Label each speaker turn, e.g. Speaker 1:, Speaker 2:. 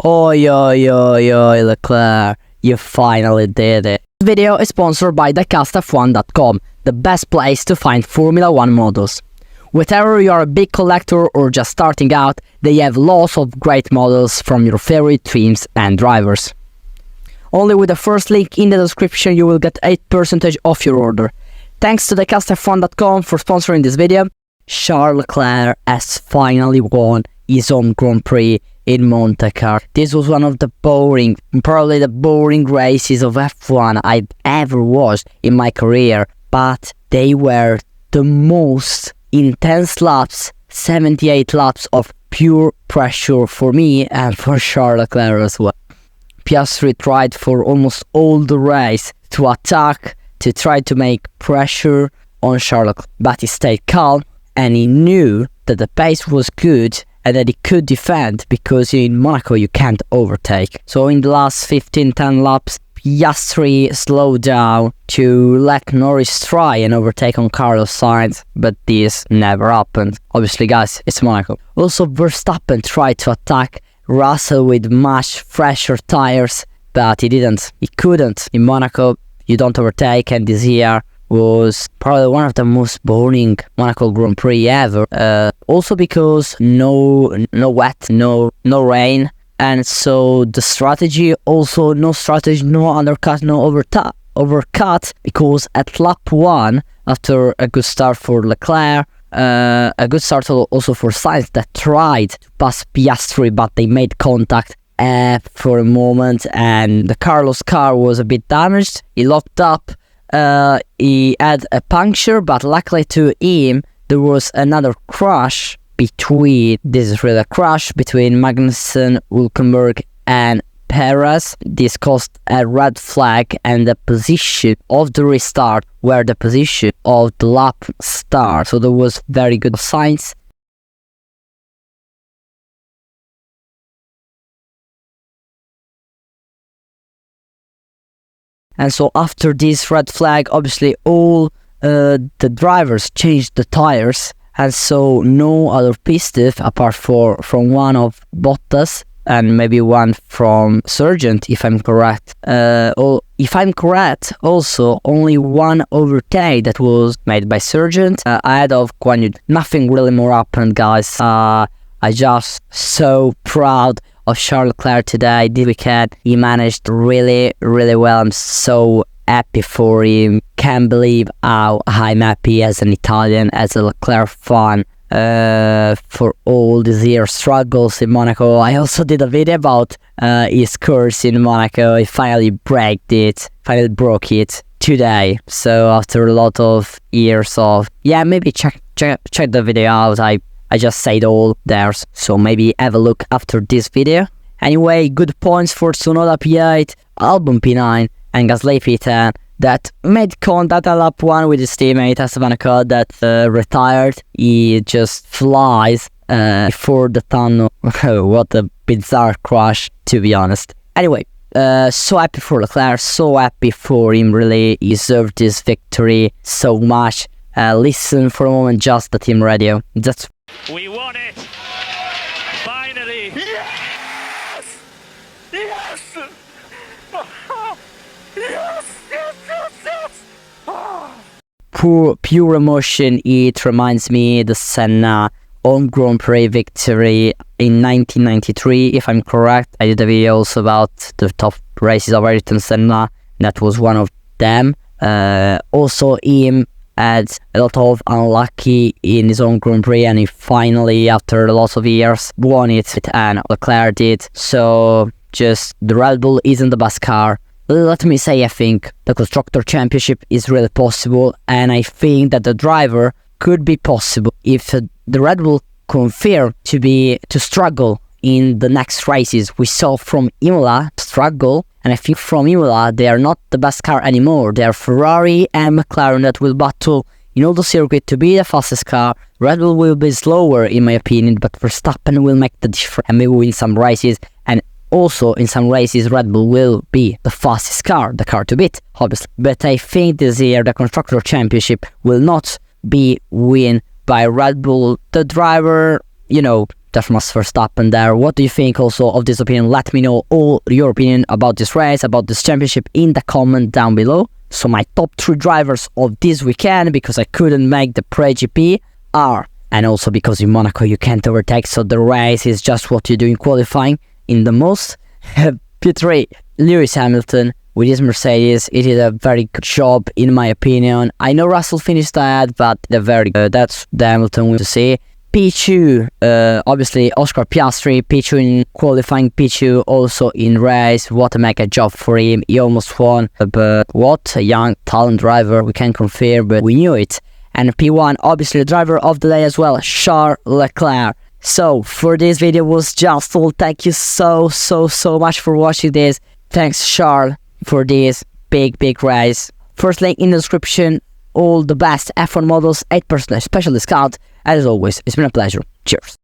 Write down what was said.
Speaker 1: Oi, oi, oi, oi, Leclerc, you finally did it. This video is sponsored by thecastf1.com, the best place to find Formula 1 models. Whether you are a big collector or just starting out, they have lots of great models from your favorite teams and drivers. Only with the first link in the description you will get 8% off your order. Thanks to thecastf1.com for sponsoring this video. Charles Leclerc has finally won his own Grand Prix in Monaco. This was one of the probably the boring races of F1 I've ever watched in my career, but they were the most intense laps, 78 laps of pure pressure for me and for Charles Leclerc as well. Piastri tried for almost all the race to attack, to try to make pressure on Charles Leclerc, but he stayed calm and he knew that the pace was good and that he could defend, because in Monaco you can't overtake. So in the last 15-10 laps, Piastri slowed down to let Norris try and overtake on Carlos Sainz, but this never happened. Obviously, guys, it's Monaco. Also, Verstappen tried to attack Russell with much fresher tires, but he didn't. He couldn't. In Monaco, you don't overtake, and this year was probably one of the most boring Monaco Grand Prix ever. Also because no wet, no rain, and so the strategy, also no strategy, no undercut, no overcut, because at lap 1, after a good start for Leclerc, a good start also for Sainz that tried to pass Piastri, but they made contact for a moment, and the Carlos car was a bit damaged. He locked up. He had a puncture, but luckily to him there was another crash between Magnussen, Hülkenberg and Perez. This caused a red flag, and the position of the restart were the position of the lap start, so there was very good signs. And so after this red flag, obviously all the drivers changed the tires, and so no other pit stop apart from one of Bottas and maybe one from Sargent, if I'm correct. If I'm correct, also only one overtake that was made by Sargent ahead of Guan Yu. Nothing really more happened, guys. I just so proud of Charles Leclerc today. This weekend he managed really well. I'm so happy for him. Can't believe how I'm happy as an Italian, as a Leclerc fan, for all these years struggles in Monaco. I also did a video about his curse in Monaco. He finally broke it today. So after a lot of years of, maybe check the video out. I just said all there, so maybe have a look after this video. Anyway, good points for Tsunoda P8, Albon P9 and Gasly P10 that made contact at lap 1 with his teammate Esteban Ocon that retired. He just flies for the tunnel. What a bizarre crash, to be honest. Anyway, so happy for Leclerc, so happy for him, really. He deserved this victory so much. Listen for a moment just the team radio.
Speaker 2: We won it! Finally! Yes! Yes! Yes!
Speaker 1: Pure emotion. It reminds me the Senna on Grand Prix victory in 1993, if I'm correct. I did a video also about the top races of Ayrton Senna. That was one of them. Also him had a lot of unlucky in his own Grand Prix, and he finally, after lots of years, won it, and Leclerc did. So just the Red Bull isn't the best car. Let me say, I think the Constructor Championship is really possible, and I think that the driver could be possible if the Red Bull confirm to struggle in the next races. We saw from Imola struggle, and I think from Imola they are not the best car anymore. They are Ferrari and McLaren that will battle in all the circuit to be the fastest car. Red Bull will be slower in my opinion, but Verstappen will make the difference and maybe win some races, and also in some races Red Bull will be the fastest car, the car to beat, obviously. But I think this year the Constructor Championship will not be win by Red Bull. The driver, That's Max Verstappen there. What do you think also of this opinion? Let me know all your opinion about this race, about this championship in the comment down below. So my top 3 drivers of this weekend, because I couldn't make the pre-GP, are, and also because in Monaco you can't overtake, so the race is just what you do in qualifying in the most. P3, Lewis Hamilton with his Mercedes. It is a very good job in my opinion. I know Russell finished ahead, but they're very good. That's the Hamilton we to see. P2, obviously Oscar Piastri. P2 in qualifying, P2 also in race. What a mega job for him. He almost won, but what a young talent driver. We can confirm, but we knew it. And P1, obviously the driver of the day as well, Charles Leclerc. So for this video was just all. Thank you so much for watching this. Thanks Charles for this big race. First link in the description. All the best F1 models, 8% special discount. As always, it's been a pleasure. Cheers.